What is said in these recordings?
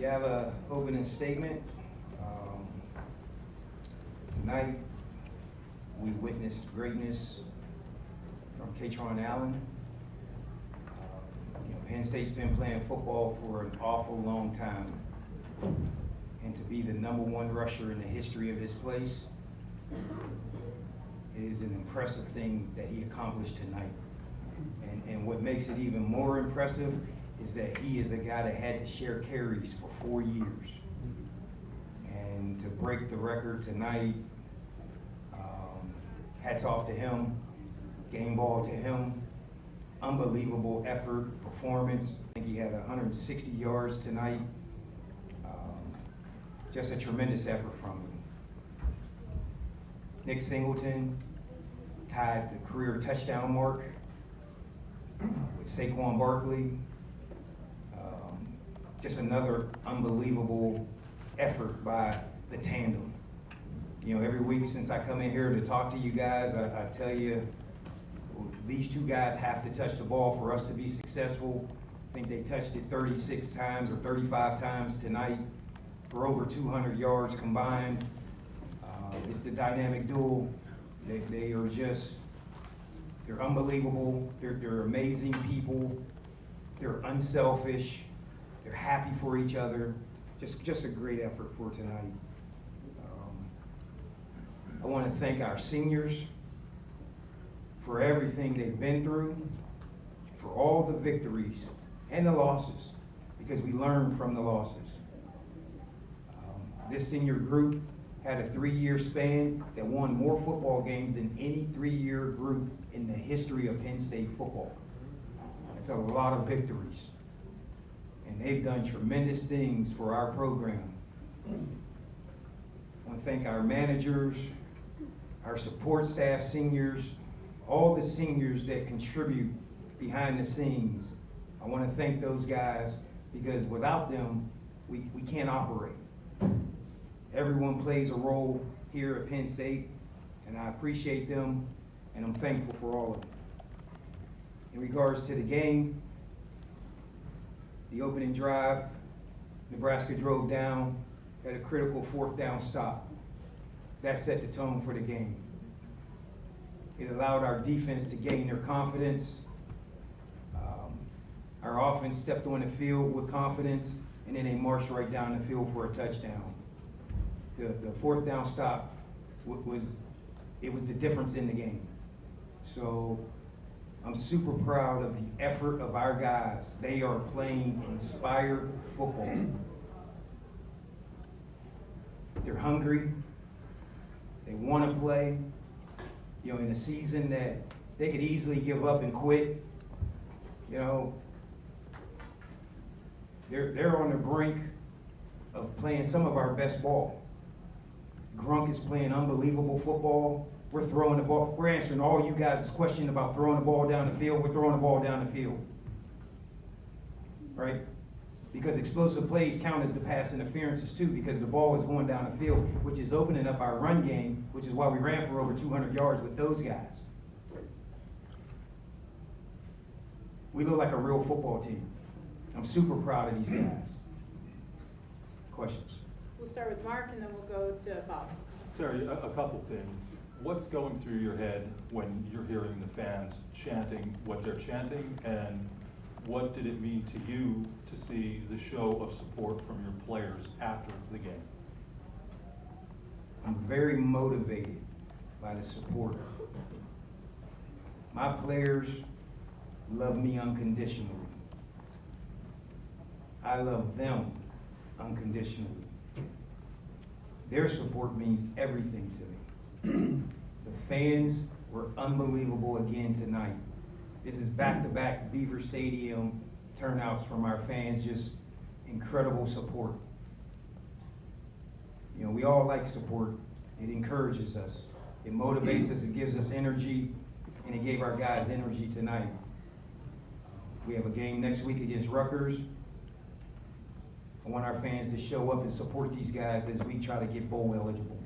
have an opening statement. Tonight, we witnessed greatness from Kaytron Allen. Penn State's been playing football for an awful long time. And to be the #1 rusher in the history of this place is an impressive thing that he accomplished tonight. And what makes it even more impressive is that he is a guy that had to share carries for 4 years. And to break the record tonight, hats off to him, game ball to him, unbelievable effort, performance. I think he had 160 yards tonight. Just a tremendous effort from him. Nick Singleton tied the career touchdown mark with Saquon Barkley. Just another unbelievable effort by the tandem. Every week since I come in here to talk to you guys, I tell you, these two guys have to touch the ball for us to be successful. I think they touched it 36 times or 35 times tonight for over 200 yards combined. It's the dynamic duo. They are they're unbelievable. They're amazing people. They're unselfish. They're happy for each other. Just a great effort for tonight. I want to thank our seniors for everything they've been through, for all the victories and the losses, because we learned from the losses. This senior group had a 3-year span that won more football games than any 3-year group in the history of Penn State football. That's a lot of victories. And they've done tremendous things for our program. I want to thank our managers, our support staff seniors, all the seniors that contribute behind the scenes. I want to thank those guys because without them, we can't operate. Everyone plays a role here at Penn State, and I appreciate them, and I'm thankful for all of them. In regards to the game, the opening drive, Nebraska drove down at a critical 4th down stop. That set the tone for the game. It allowed our defense to gain their confidence. Our offense stepped on the field with confidence, and then they marched right down the field for a touchdown. The 4th down stop was the difference in the game. So I'm super proud of the effort of our guys. They are playing inspired football. They're hungry. They want to play. In a season that they could easily give up and quit, they're on the brink of playing some of our best ball. Grunk is playing unbelievable football. We're throwing the ball. We're answering all you guys' question about throwing the ball down the field. We're throwing the ball down the field. Right? Because explosive plays count as the pass interferences too, because the ball is going down the field, which is opening up our run game, which is why we ran for over 200 yards with those guys. We look like a real football team. I'm super proud of these guys. Questions? We'll start with Mark and then we'll go to Bob. Terry, a couple things. What's going through your head when you're hearing the fans chanting what they're chanting, and what did it mean to you to see the show of support from your players after the game? I'm very motivated by the support. My players love me unconditionally. I love them unconditionally. Their support means everything to me. The fans were unbelievable again tonight. This is back-to-back Beaver Stadium turnouts from our fans, just incredible support. We all like support. It encourages us. It motivates us, it gives us energy, and it gave our guys energy tonight. We have a game next week against Rutgers. I want our fans to show up and support these guys as we try to get bowl eligible.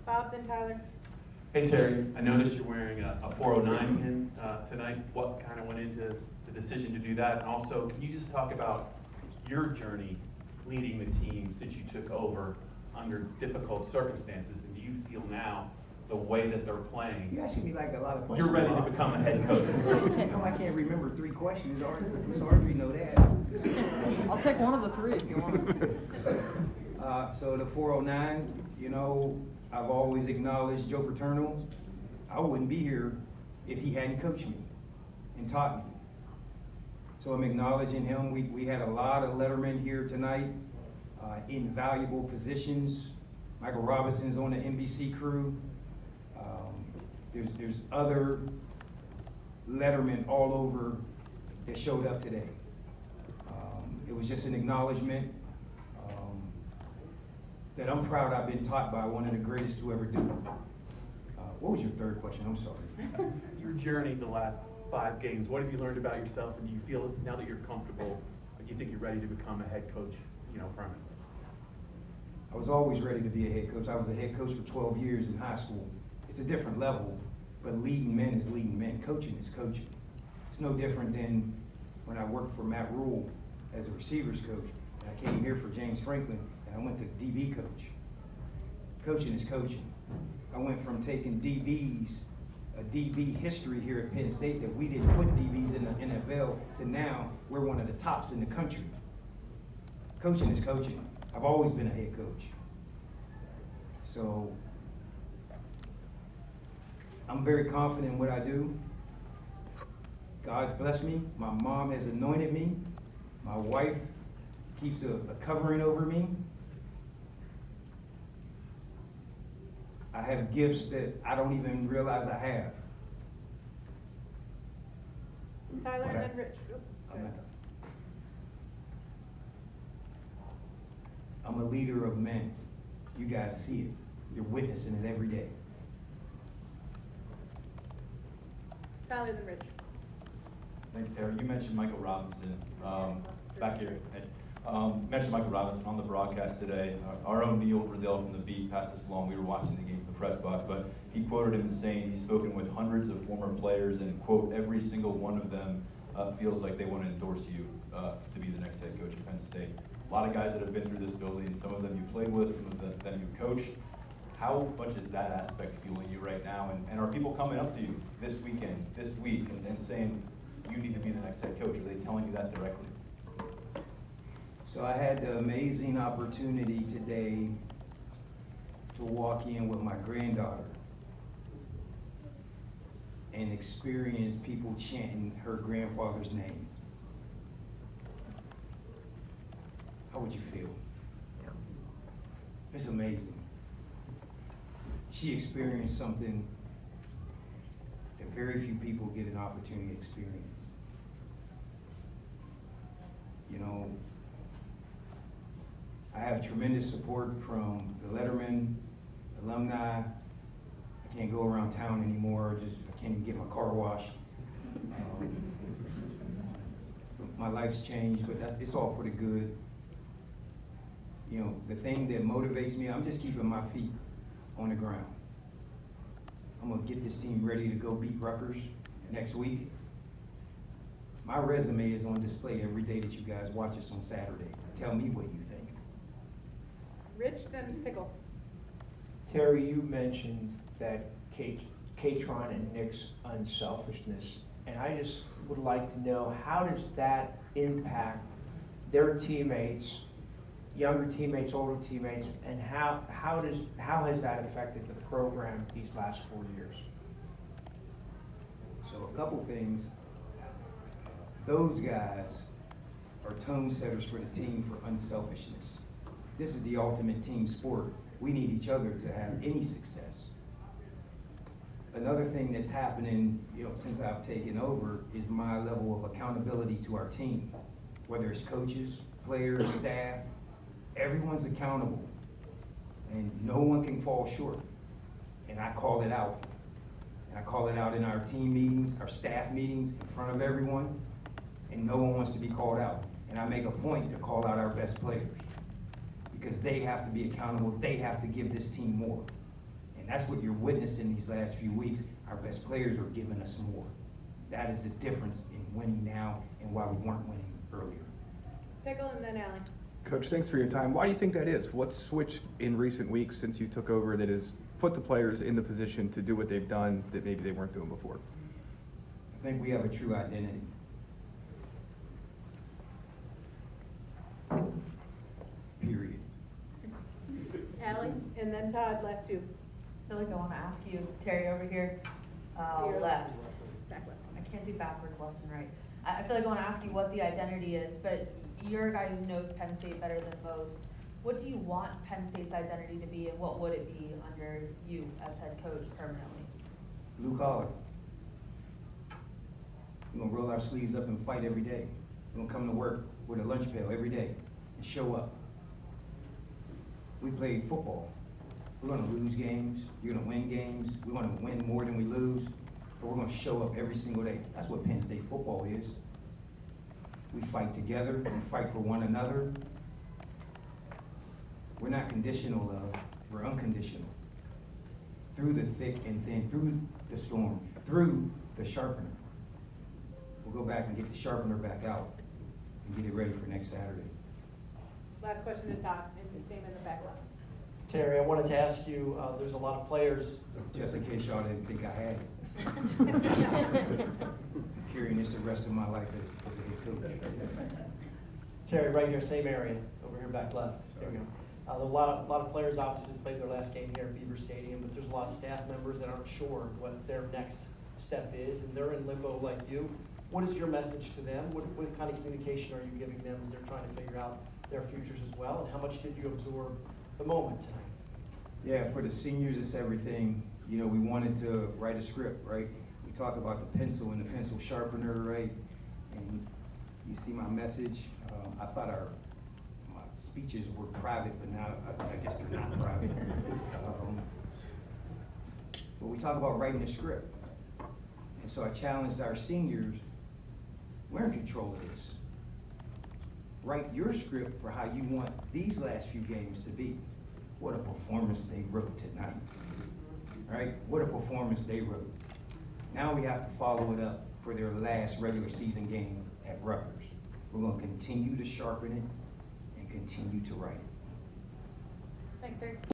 Bob, then Tyler. Hey Terry, I noticed you're wearing a 409 pin tonight. What kind of went into the decision to do that? And also, can you just talk about your journey leading the team since you took over under difficult circumstances? And do you feel now the way that they're playing, You asking me like a lot of questions. you're ready to become a head coach? How come I can't remember 3 questions? Miss Audrey know that. I'll take one of the 3 if you want. So the 409, you know, I've always acknowledged Joe Paterno. I wouldn't be here if he hadn't coached me and taught me. So I'm acknowledging him. We had a lot of Letterman here tonight, invaluable positions. Michael Robinson's on the NBC crew. There's other Letterman all over that showed up today. It was just an acknowledgement that I'm proud I've been taught by one of the greatest to ever do it. What was your third question? I'm sorry. Your journey the last 5 games, what have you learned about yourself, and do you feel now that you're comfortable, do you think you're ready to become a head coach, permanently? I was always ready to be a head coach. I was a head coach for 12 years in high school. It's a different level, but leading men is leading men. Coaching is coaching. It's no different than when I worked for Matt Rule as a receivers coach. And I came here for James Franklin, and I went to DB coach. Coaching is coaching. I went from taking DBs, a DB history here at Penn State that we didn't put DBs in the NFL, to now we're one of the tops in the country. Coaching is coaching. I've always been a head coach. So I'm very confident in what I do. God's blessed me. My mom has anointed me. My wife keeps a covering over me. I have gifts that I don't even realize I have. Tyler and then Rich. I'm a leader of men. You guys see it. You're witnessing it every day. Tyler and then Rich. Thanks, Terry. You mentioned Michael Robinson back here. Mentioned Michael Robinson on the broadcast today. Our own Neil Riddell from the Beat passed this along. We were watching the game from the press box, but he quoted him as saying he's spoken with hundreds of former players, and quote, every single one of them feels like they want to endorse you to be the next head coach at Penn State. A lot of guys that have been through this building, some of them you played with, some of them you coached. How much is that aspect fueling you right now? And are people coming up to you this weekend, this week, and saying you need to be the next head coach? Are they telling you that directly? So I had the amazing opportunity today to walk in with my granddaughter and experience people chanting her grandfather's name. How would you feel? It's amazing. She experienced something that very few people get an opportunity to experience. You know, I have tremendous support from the Letterman alumni. I can't go around town anymore. I can't even get my car washed. My life's changed, but it's all for the good. You know, the thing that motivates me, I'm just keeping my feet on the ground. I'm gonna get this team ready to go beat Rutgers next week. My resume is on display every day that you guys watch us on Saturday. Tell me what you think. Rich, then Pickle. Terry, you mentioned that Kaytron and Nick's unselfishness, and I just would like to know, how does that impact their teammates, younger teammates, older teammates, and how has that affected the program these last 4 years? So a couple things. Those guys are tone setters for the team for unselfishness. This is the ultimate team sport. We need each other to have any success. Another thing that's happening, since I've taken over, is my level of accountability to our team. Whether it's coaches, players, staff, everyone's accountable. And no one can fall short. And I call it out. And I call it out in our team meetings, our staff meetings, in front of everyone. And no one wants to be called out. And I make a point to call out our best players, because they have to be accountable. They have to give this team more. And that's what you're witnessing these last few weeks. Our best players are giving us more. That is the difference in winning now and why we weren't winning earlier. Pickle and then Allen. Coach, thanks for your time. Why do you think that is? What's switched in recent weeks since you took over that has put the players in the position to do what they've done that maybe they weren't doing before? I think we have a true identity. Period. Allie, and then Todd, last two. I feel like I want to ask you, Terry, over here, Your left. Back left. I can't do backwards, left and right. I feel like I want to ask you what the identity is, but you're a guy who knows Penn State better than most. What do you want Penn State's identity to be, and what would it be under you as head coach permanently? Blue collar. We're gonna roll our sleeves up and fight every day. We're gonna come to work with a lunch pail every day and show up. We play football. We're gonna lose games, you're gonna win games, we're gonna win more than we lose, but we're gonna show up every single day. That's what Penn State football is. We fight together, we fight for one another. We're not conditional love, we're unconditional. Through the thick and thin, through the storm, through the sharpener. We'll go back and get the sharpener back out and get it ready for next Saturday. Last question to Todd, and the same in the back left. Terry, I wanted to ask you, there's a lot of players. Just in case y'all didn't think I had it. Carrying this the rest of my life as a head coach. Terry, right here, same area, over here back left. There we go. A lot of players obviously played their last game here at Beaver Stadium, but there's a lot of staff members that aren't sure what their next step is, and they're in limbo like you. What is your message to them? What kind of communication are you giving them as they're trying to figure out their futures as well? And how much did you absorb the moment tonight? Yeah, for the seniors, it's everything. You know, we wanted to write a script, right? We talk about the pencil and the pencil sharpener, right? And you see my message. I thought my speeches were private, but now I guess they're not private. But we talk about writing a script. And so I challenged our seniors, we're in control of this. Write your script for how you want these last few games to be. What a performance they wrote tonight. Right? What a performance they wrote. Now we have to follow it up for their last regular season game at Rutgers. We're going to continue to sharpen it and continue to write it. Thanks, Terry.